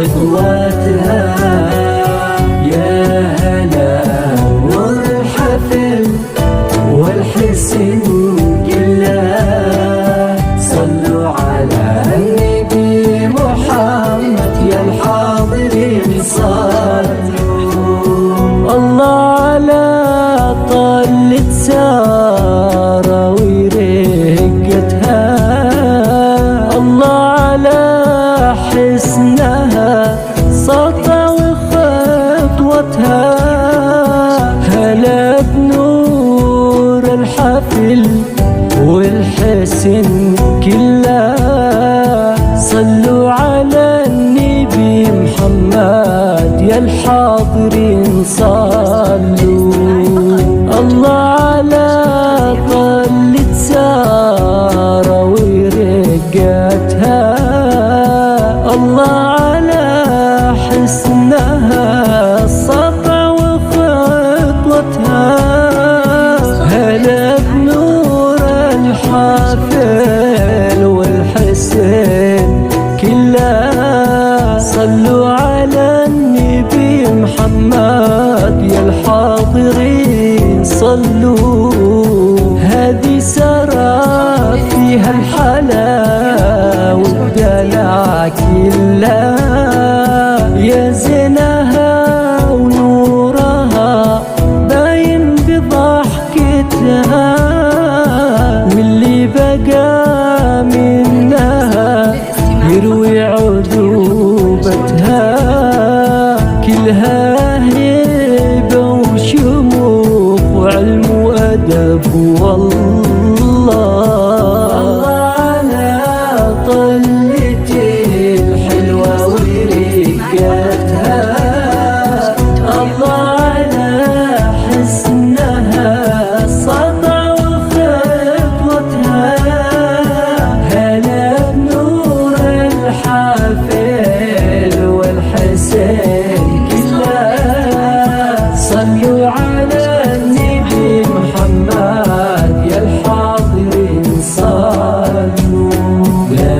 وخطواتها. يا هلا نور الحفل والحسن كله، صلوا على النبي محمد يا الحاضرين صلوا. الله على طلة سارة ورقتها، الله على حسنها سطع وخطوتها. هلا بنور الحفل والحسن كله، صلوا على النبي محمد يا الحاضرين صلوا. الله على طلة سارة ورقتها، الله على حسنها سطع وخطوتها. هلا بنور الحفل والحسن كله، صلوا على النبي محمد يا الحاضرين صلوا. هذه سارة فيها الحلا والدلع كله، يا زينها ونورها باين بضحكتها، واللي بقى منها يروي عذوبتها. كلها هيبة وشموخ وعلم وأدب والله. الله على طلتي الحلوة ورقتها، الله على حسنها سطع وخطوتها. هلا بنور الحفل والحسن كله، صلوا على النبي محمد يا الحاضرين صلوا. لا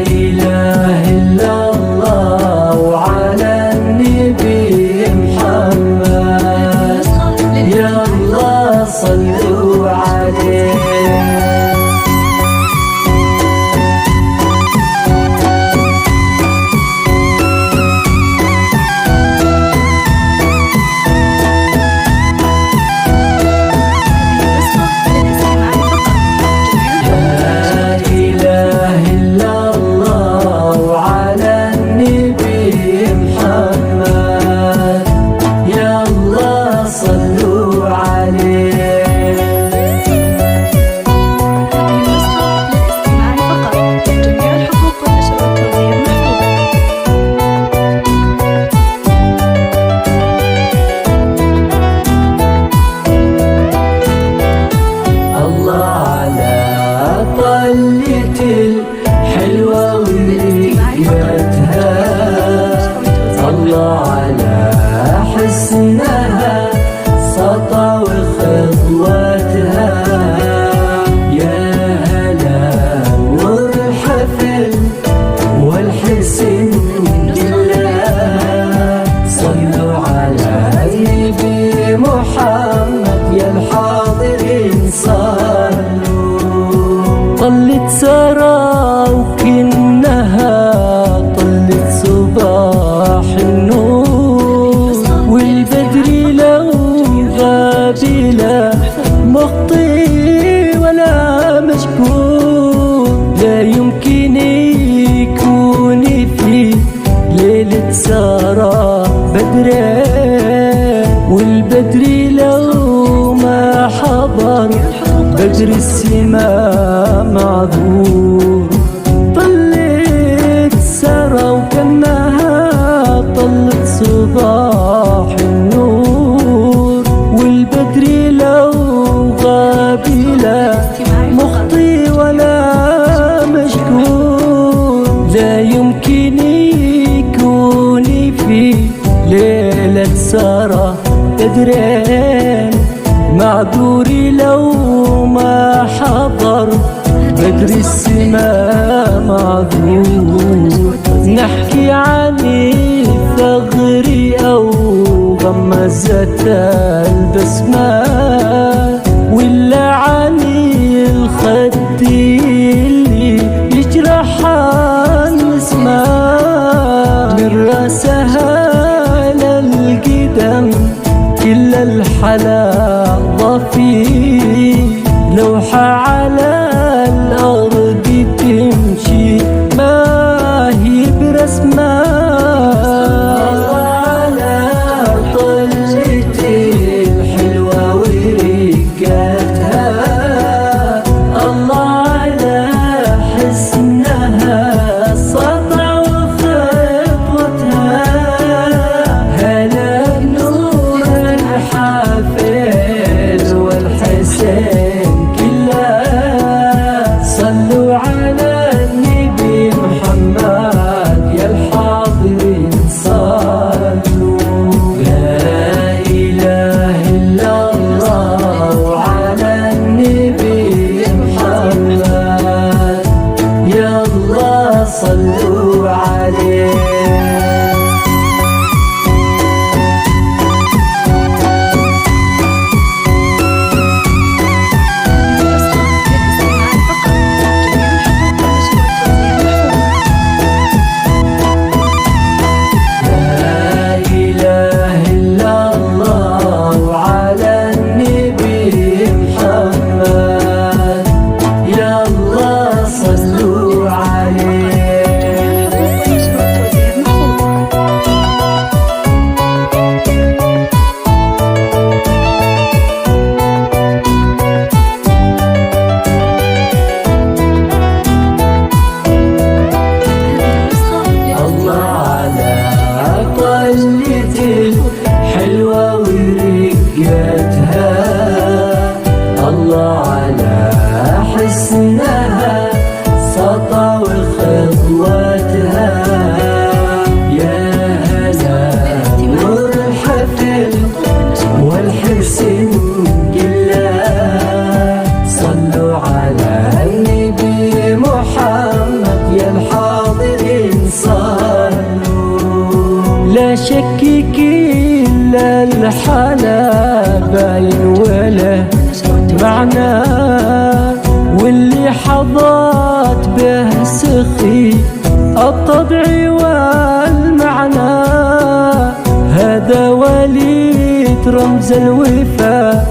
إله إلا الله وعلى النبي محمد يا الله صلوا عليه. الحلوة ورقتها، الله على حسنها سطع وخطواتها. يا هلا نور الحفل والحسن كله، صلوا على النبي محمد يا الحاضرين صلوا. طلت سارة وكنها طلت صباح النور، والبدر لو غابلة مخطي ولا مشكور. لا يمكن يكون في ليلة سارة بدرين، والبدر لو ما حضر بدر السماء معذور. طلت سارة وكنها طلت صباح النور، والبدر لو غابلة مخطي ولا مشكور. لا يمكن يكون في ليلة سارة بدرين، معذوري لو ما حضر بدر السماء معذور. نحكي عن الثغر أو غمزة البسمة، ولا عن الخد اللي يجرحها النسمة، من راسها للقدم كل الحلا ضفي، لوحة على الأرض تمشي ما هي برسمة. على طلتي الحلوة ورقتها، الله على حسنها سطع وخطوتها، هلا بنور الحافل والحسين كلها، صلوا على النبي محمد يا الحاضرين صلوا. لا إله إلا الله وعلى النبي محمد يا الله صلوا عليه. حلوة ورقتها، الله على حسنها سطع وخطوتها، يا هلا نور الحفل والحسن كلها، صلوا على النبي محمد يا الحاضرين صلوا. لا شك كل الحلا باين وله معنى، واللي حظت به سخي الطبع والمعنى، هذا وليد رمز الوفا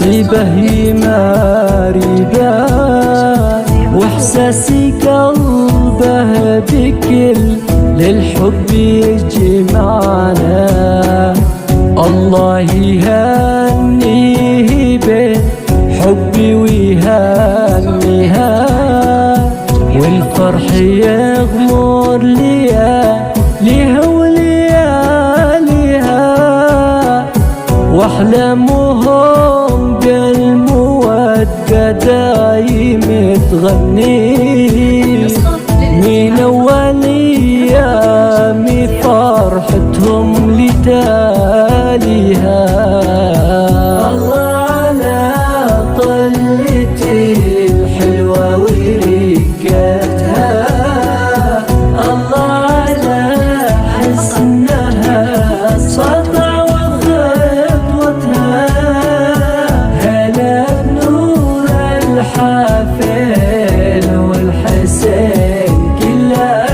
طيبه يماربه، واحساسي قلبه بكل للحب يجمعنا، الله يهنيه بحبي ويهنيها، والفرح يغمر ليها ولياليها، واحلامهم بالمودة دايم تغني، من أول أيام فرحتهم لتاليها. الله على طلتي الحلوة ورقتها، الله على حسنها سطع وخطوتها، هلا بنور الحافل والحسين كلها،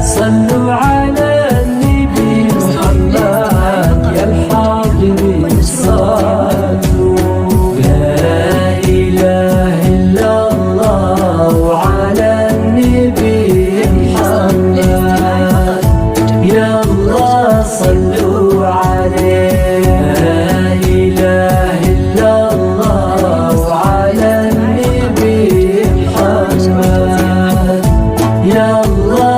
صلوا على النبي محمد يا الحاضرين صلوا. لا إله إلا الله وعلى النبي محمد يا الله صلوا عليه. لا إله إلا الله وعلى النبي محمد يا الله